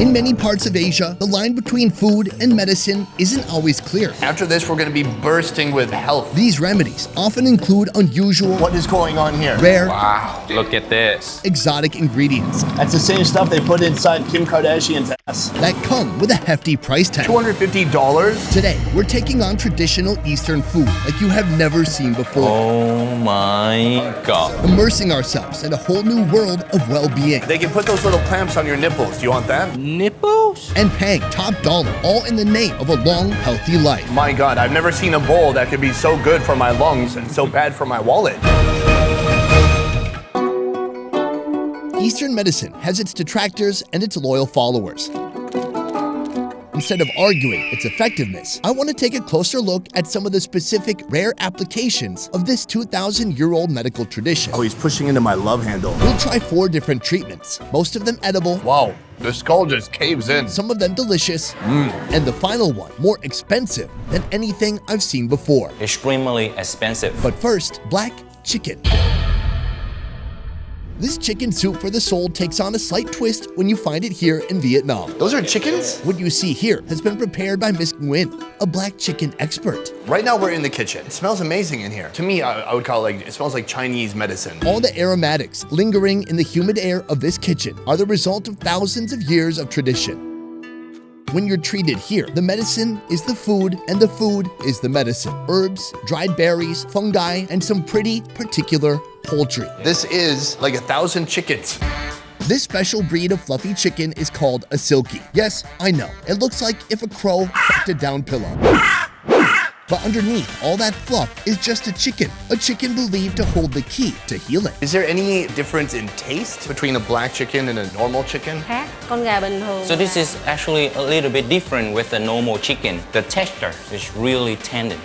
In many parts of Asia, the line between food and medicine isn't always clear. After this, we're going to be bursting with health. These remedies often include unusual, What is going on here? rare, Wow, look at this. exotic ingredients That's the same stuff they put inside Kim Kardashian's ass. that come with a hefty price tag. $250? Today, we're taking on traditional Eastern food like you have never seen before, Oh my god. immersing ourselves in a whole new world of well-being. They can put those little clamps on your nipples. Do you want that? Nipples? And paying top dollar, all in the name of a long, healthy life. My God, I've never seen a bowl that could be so good for my lungs and so bad for my wallet. Eastern medicine has its detractors and its loyal followers. Instead of arguing its effectiveness, I want to take a closer look at some of the specific rare applications of this 2,000-year-old medical tradition. Oh, he's pushing into my love handle. We'll try 4 different treatments, most of them edible, Wow, the skull just caves in. some of them delicious, and the final one more expensive than anything I've seen before. Extremely expensive. But first, black chicken. This chicken soup for the soul takes on a slight twist when you find it here in Vietnam. Those are chickens? What you see here has been prepared by Miss Nguyễn, a black chicken expert. Right now we're in the kitchen. It smells amazing in here. To me, I would call it it smells like Chinese medicine. All the aromatics lingering in the humid air of this kitchen are the result of thousands of years of tradition. When you're treated here, the medicine is the food and the food is the medicine. Herbs, dried berries, fungi, and some pretty particular poultry. This is like 1,000 chickens. This special breed of fluffy chicken is called a silkie. Yes, I know, it looks like if a crow f***ed a down pillow. But underneath all that fluff is just a chicken believed to hold the key to healing. Is there any difference in taste between a black chicken and a normal chicken? Khác con gà bình thường. So this is actually a little bit different with the normal chicken. The texture is really tender.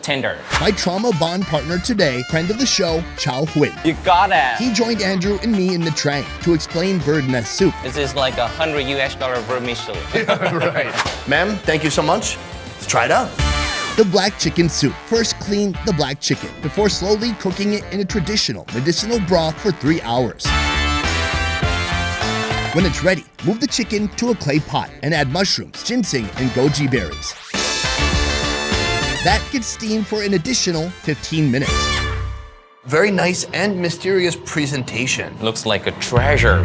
Tender. My trauma bond partner today, friend of the show, TIธ์. You got it. He joined Andrew and me in the train to explain bird nest soup. This is like $100 vermicelli. Right. Ma'am, thank you so much. Let's try it out. The black chicken soup. First clean the black chicken before slowly cooking it in a traditional medicinal broth for 3 hours. When it's ready, move the chicken to a clay pot and add mushrooms, ginseng, and goji berries. That gets steamed for an additional 15 minutes. Very nice and mysterious presentation. Looks like a treasure.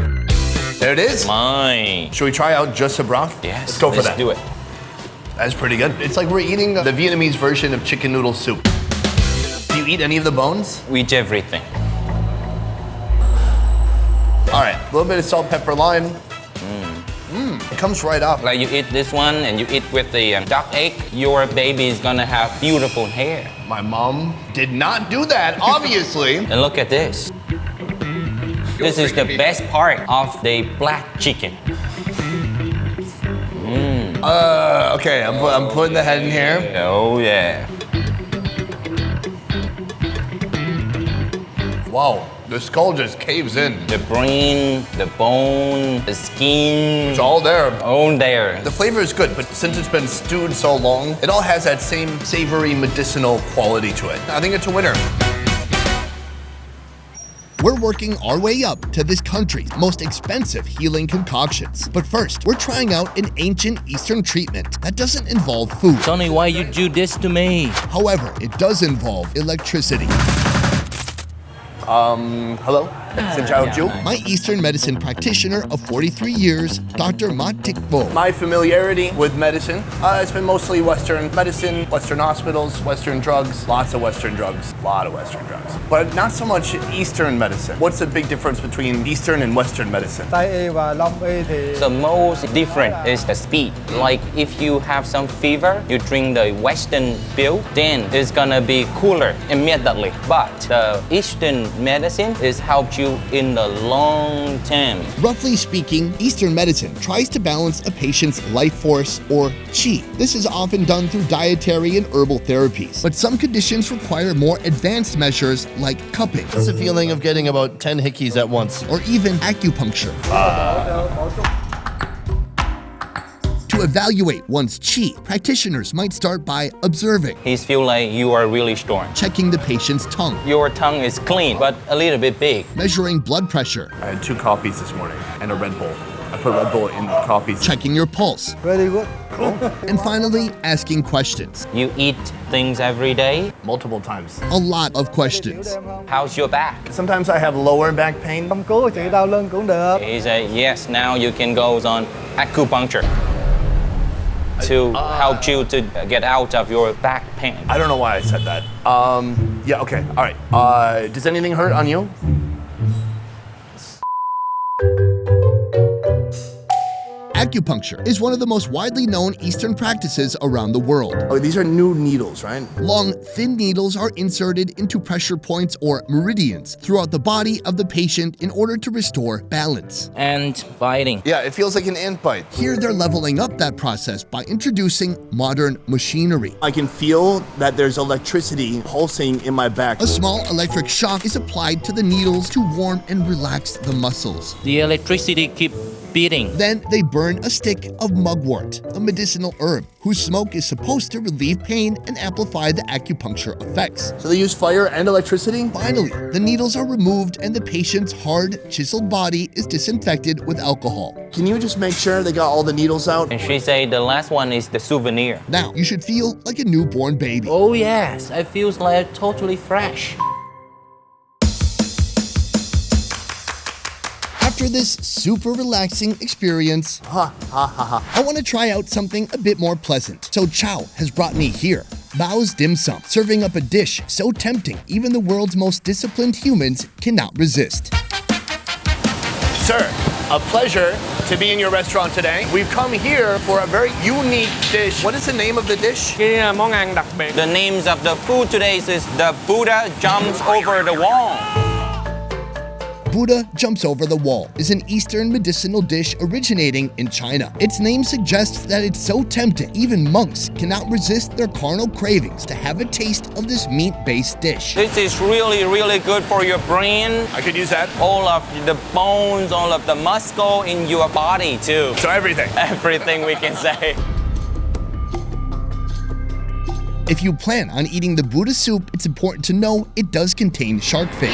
There it is. Mine. Should we try out just the broth? Yes. Let's go for that. Let's do it. That's pretty good. It's like we're eating the Vietnamese version of chicken noodle soup. Do you eat any of the bones? We eat everything. All right, a little bit of salt, pepper, lime. It comes right up. Like you eat this one and you eat with the duck egg, your baby is gonna have beautiful hair. My mom did not do that, obviously. And look at this. This is the best part of the black chicken. Okay, I'm putting the head in here. Oh yeah. Wow, the skull just caves in. The brain, the bone, the skin. It's all there. All there. The flavor is good, but since it's been stewed so long, it all has that same savory medicinal quality to it. I think it's a winner. We're working our way up to this country's most expensive healing concoctions. But first, we're trying out an ancient Eastern treatment that doesn't involve food. Tony, why you do this to me? However, it does involve electricity. Hello? Xin chào chú. My Eastern medicine practitioner of 43 years, Dr. TIธ์. My familiarity with medicine, it's been mostly Western medicine, Western hospitals, Western drugs, lots of Western drugs, a lot of Western drugs. But not so much Eastern medicine. What's the big difference between Eastern and Western medicine? The most different is the speed. Like if you have some fever, you drink the Western pill, then it's gonna be cooler immediately. But the Eastern medicine is helps you in the long term. Roughly speaking, Eastern medicine tries to balance a patient's life force or qi. This is often done through dietary and herbal therapies, but some conditions require more advanced measures like cupping. What's the feeling of getting about 10 hickeys at once? Or even acupuncture. To evaluate one's qi, practitioners might start by observing, He feel like you are really strong. checking the patient's tongue, Your tongue is clean, but a little bit big. measuring blood pressure, I had 2 coffees this morning and a Red Bull. I put Red Bull in coffee. checking your pulse, Very good. and finally, asking questions. You eat things every day? Multiple times. A lot of questions. How's your back? Sometimes I have lower back pain. Không cứu chị đau lưng cũng được. He said, yes, now you can go on acupuncture to help you to get out of your back pain. I don't know why I said that. Yeah, okay, all right. Does anything hurt on you? Acupuncture is one of the most widely known Eastern practices around the world. Oh, these are new needles, right? Long, thin needles are inserted into pressure points or meridians throughout the body of the patient in order to restore balance. And biting. Yeah, it feels like an ant bite. Here they're leveling up that process by introducing modern machinery. I can feel that there's electricity pulsing in my back. A small electric shock is applied to the needles to warm and relax the muscles. The electricity keep beating. Then they burn a stick of mugwort, a medicinal herb whose smoke is supposed to relieve pain and amplify the acupuncture effects. So they use fire and electricity? Finally, the needles are removed and the patient's hard, chiseled body is disinfected with alcohol. Can you just make sure they got all the needles out? And she said the last one is the souvenir. Now, you should feel like a newborn baby. Oh yes, I feel like totally fresh. After this super relaxing experience, I want to try out something a bit more pleasant. So Chow has brought me here, Baoz Dimsum, serving up a dish so tempting even the world's most disciplined humans cannot resist. Sir, a pleasure to be in your restaurant today. We've come here for a very unique dish. What is the name of the dish? Cái món ăn đặc biệt. The names of the food today is the Buddha jumps over the wall. Buddha jumps over the wall is an Eastern medicinal dish originating in China. Its name suggests that it's so tempting, even monks cannot resist their carnal cravings to have a taste of this meat-based dish. This is really, really good for your brain. I could use that. All of the bones, all of the muscle in your body too. So everything. Everything we can say. If you plan on eating the Buddha soup, it's important to know it does contain shark fin.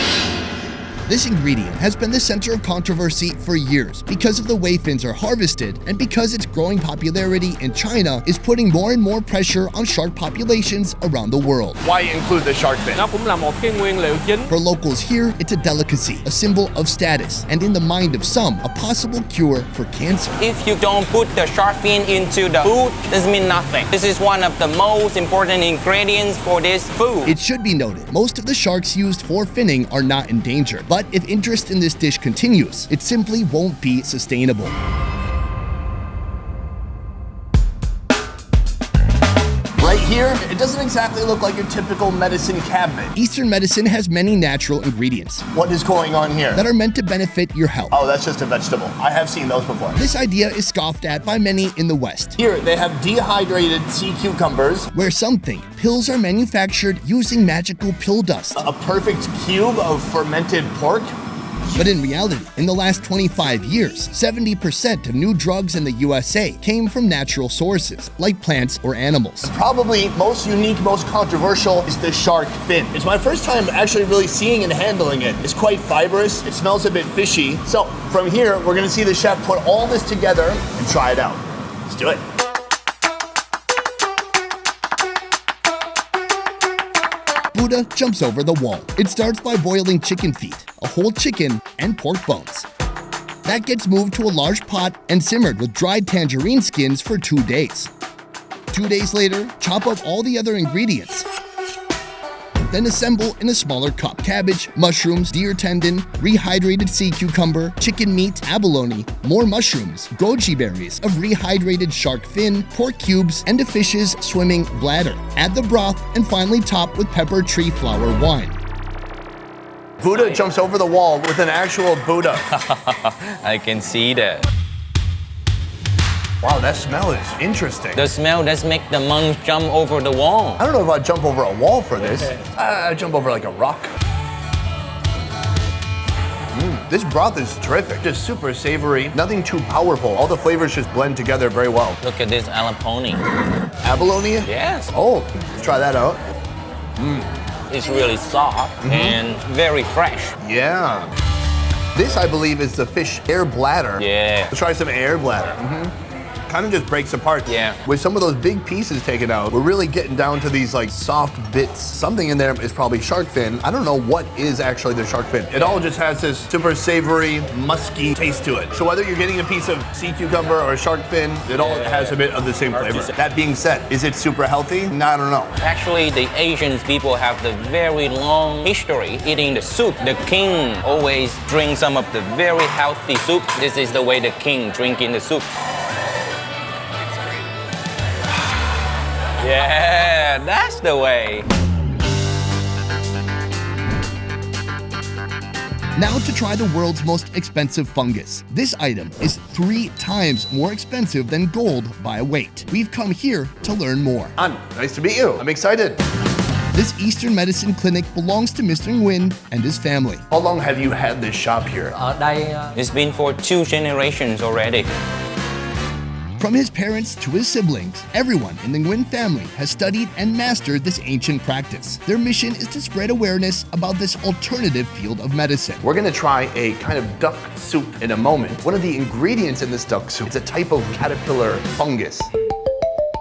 This ingredient has been the center of controversy for years because of the way fins are harvested and because its growing popularity in China is putting more and more pressure on shark populations around the world. Why include the shark fin? Nó cũng là một cái nguyên liệu chính. For locals here, it's a delicacy, a symbol of status, and in the mind of some, a possible cure for cancer. If you don't put the shark fin into the food, this means nothing. This is one of the most important ingredients for this food. It should be noted, most of the sharks used for finning are not endangered, but if interest in this dish continues, it simply won't be sustainable. Right here, it doesn't exactly look like your typical medicine cabinet. Eastern medicine has many natural ingredients What is going on here? that are meant to benefit your health. Oh, that's just a vegetable. I have seen those before. This idea is scoffed at by many in the West, Here, they have dehydrated sea cucumbers, where some think pills are manufactured using magical pill dust. a perfect cube of fermented pork. But in reality, in the last 25 years, 70% of new drugs in the USA came from natural sources, like plants or animals. Probably most unique, most controversial is the shark fin. It's my first time actually really seeing and handling it. It's quite fibrous. It smells a bit fishy. So from here, we're gonna see the chef put all this together and try it out. Let's do it. Buddha jumps over the wall. It starts by boiling chicken feet, a whole chicken, and pork bones. That gets moved to a large pot and simmered with dried tangerine skins for 2 days. 2 days later, chop up all the other ingredients. Then assemble in a smaller cup cabbage, mushrooms, deer tendon, rehydrated sea cucumber, chicken meat, abalone, more mushrooms, goji berries of rehydrated shark fin, pork cubes, and a fish's swimming bladder. Add the broth and finally top with pepper tree flower wine. Buddha jumps over the wall with an actual Buddha. I can see that. Wow, that smell is interesting. The smell does make the monks jump over the wall. I don't know if I'd jump over a wall for this. I'd jump over like a rock. This broth is terrific. Just super savory, nothing too powerful. All the flavors just blend together very well. Look at this abalone. Abalone? Yes. Oh, let's try that out. It's really soft and very fresh. Yeah. This, I believe, is the fish air bladder. Yeah. Let's try some air bladder. Kind of just breaks apart. Yeah. With some of those big pieces taken out, we're really getting down to these like soft bits. Something in there is probably shark fin. I don't know what is actually the shark fin. It all just has this super savory, musky taste to it. So whether you're getting a piece of sea cucumber or shark fin, it all has a bit of the same flavor. That being said, is it super healthy? I don't know. Actually, the Asian people have the very long history eating the soup. The king always drinks some of the very healthy soup. This is the way the king drinking the soup. Yeah, that's the way. Now to try the world's most expensive fungus. This item is 3 times more expensive than gold by weight. We've come here to learn more. Nice to meet you. I'm excited. This Eastern medicine clinic belongs to Mr. Nguyễn and his family. How long have you had this shop here? Ở đây It's been for 2 generations already. From his parents to his siblings, everyone in the Nguyễn family has studied and mastered this ancient practice. Their mission is to spread awareness about this alternative field of medicine. We're gonna try a kind of duck soup in a moment. One of the ingredients in this duck soup is a type of caterpillar fungus.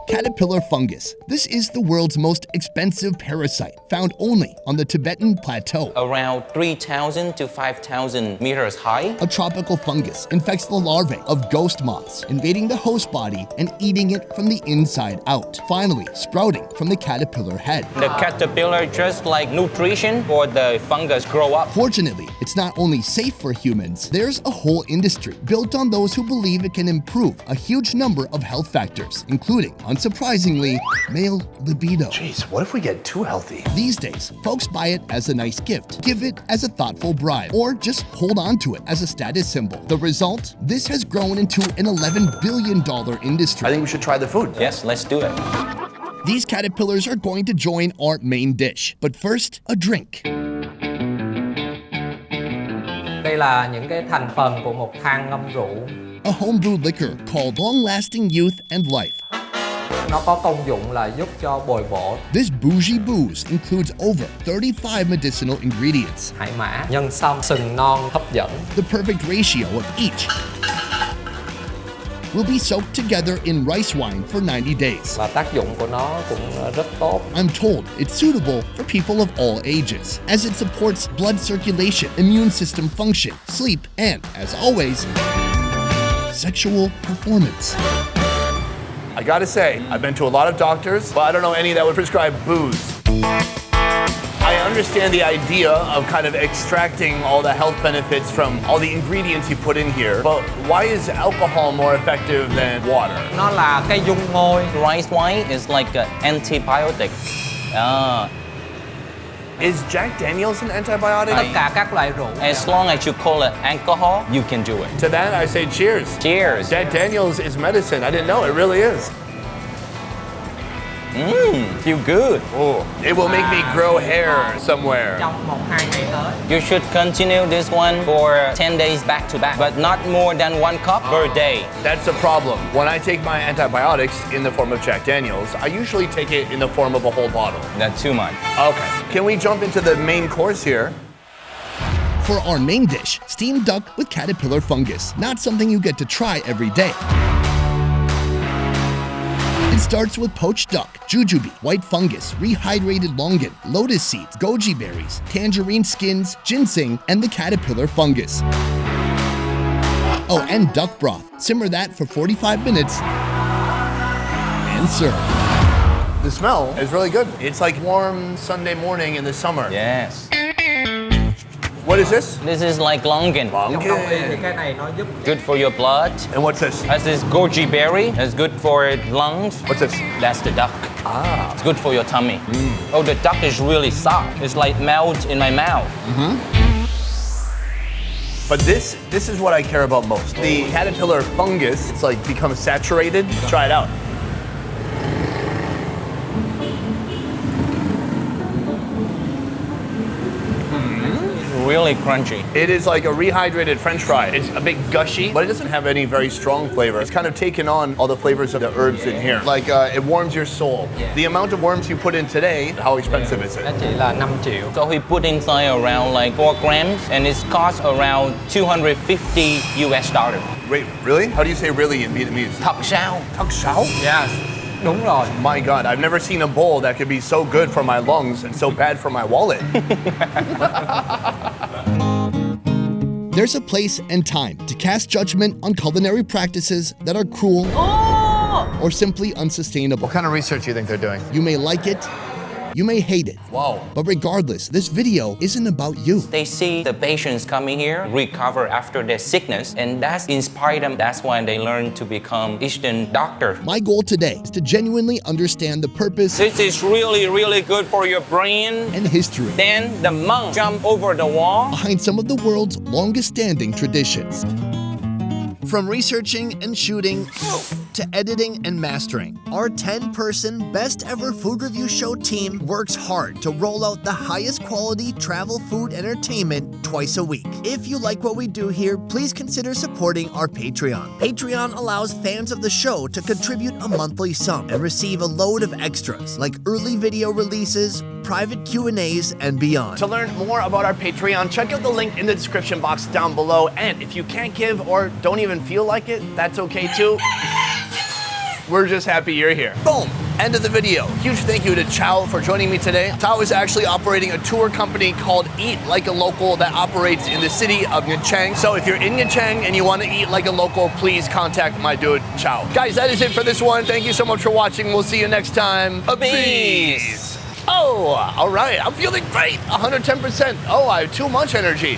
Caterpillar fungus. This is the world's most expensive parasite, found only on the Tibetan plateau. Around 3,000 to 5,000 meters high. A tropical fungus infects the larvae of ghost moths, invading the host body and eating it from the inside out, finally sprouting from the caterpillar head. The caterpillar just like nutrition for the fungus grow up. Fortunately, it's not only safe for humans, there's a whole industry built on those who believe it can improve a huge number of health factors, including, unsurprisingly, male libido. Jeez, what if we get too healthy? These days, folks buy it as a nice gift, give it as a thoughtful bribe, or just hold on to it as a status symbol. The result? This has grown into an $11 billion industry. I think we should try the food. Yes, let's do it. These caterpillars are going to join our main dish. But first, a drink. đây là những cái thành phần của một thang ngâm rượu. A homebrewed liquor called long-lasting youth and life. Nó có công dụng là giúp cho bồi bổ. This bougie booze includes over 35 medicinal ingredients. Hải mã, nhân sâm, sừng non hấp dẫn. The perfect ratio of each will be soaked together in rice wine for 90 days. Và tác dụng của nó cũng rất tốt. I'm told it's suitable for people of all ages, as it supports blood circulation, immune system function, sleep, and, as always, sexual performance. I gotta say, I've been to a lot of doctors, but I don't know any that would prescribe booze. I understand the idea of kind of extracting all the health benefits from all the ingredients you put in here, but why is alcohol more effective than water? Nó là cây dung môi. Rice wine is like an antibiotic. Is Jack Daniels an antibiotic? Tất cả các loại rượu. As long as you call it alcohol, you can do it. To that I say cheers. Cheers. Jack Daniels is medicine. I didn't know, it really is. Feel good. Oh, it will make me grow hair somewhere. Trong 1-2 ngày tới. You should continue this one for 10 days back to back, but not more than 1 cup per day. That's a problem. When I take my antibiotics in the form of Jack Daniels, I usually take it in the form of a whole bottle. That's too much. Okay. Can we jump into the main course here? For our main dish, steamed duck with caterpillar fungus. Not something you get to try every day. It starts with poached duck, jujube, white fungus, rehydrated longan, lotus seeds, goji berries, tangerine skins, ginseng, and the caterpillar fungus. Oh, and duck broth. Simmer that for 45 minutes and serve. The smell is really good. It's like warm Sunday morning in the summer. Yes. What is this? This is like longan. Trong đông y thì cái này nó giúp. Good for your blood. And what's this? That's this goji berry. That's good for lungs. What's this? That's the duck. Ah. It's good for your tummy. Oh, the duck is really soft. It's like melt in my mouth. But this is what I care about most. The caterpillar fungus, it's like becomes saturated. Try it out. really crunchy. It is like a rehydrated French fry. It's a bit gushy, but it doesn't have any very strong flavor. It's kind of taken on all the flavors of the herbs in here. Like it warms your soul. The amount of worms you put in today, how expensive is it? Nó chỉ là 5 triệu. So we put inside around like 4 grams and it costs around $250 US. Wait, really? How do you say really in Vietnamese? Thật sao? Thật sao? Yes, đúng rồi. My God, I've never seen a bowl that could be so good for my lungs and so bad for my wallet. There's a place and time to cast judgment on culinary practices that are cruel or simply unsustainable. What kind of research do you think they're doing? You may like it, you may hate it. Wow. But regardless, this video isn't about you. They see the patients coming here recover after their sickness and that's inspired them. That's why they learn to become Eastern doctor. My goal today is to genuinely understand the purpose This is really, really good for your brain. and history Then the monk jump over the wall. behind some of the world's longest standing traditions. From researching and shooting to editing and mastering, our 10-person best ever food review show team works hard to roll out the highest quality travel food entertainment twice a week. If you like what we do here, please consider supporting our Patreon. Patreon allows fans of the show to contribute a monthly sum and receive a load of extras like early video releases, private Q&As, and beyond. To learn more about our Patreon, check out the link in the description box down below. And if you can't give or don't even feel like it, that's okay too. We're just happy you're here. Boom! End of the video. Huge thank you to Chow for joining me today. Chow is actually operating a tour company called Eat Like a Local that operates in the city of Nha Trang. So if you're in Nha Trang and you want to eat like a local, please contact my dude, Chow. Guys, that is it for this one. Thank you so much for watching. We'll see you next time. Peace! Oh, all right. I'm feeling great. 110%. Oh, I have too much energy.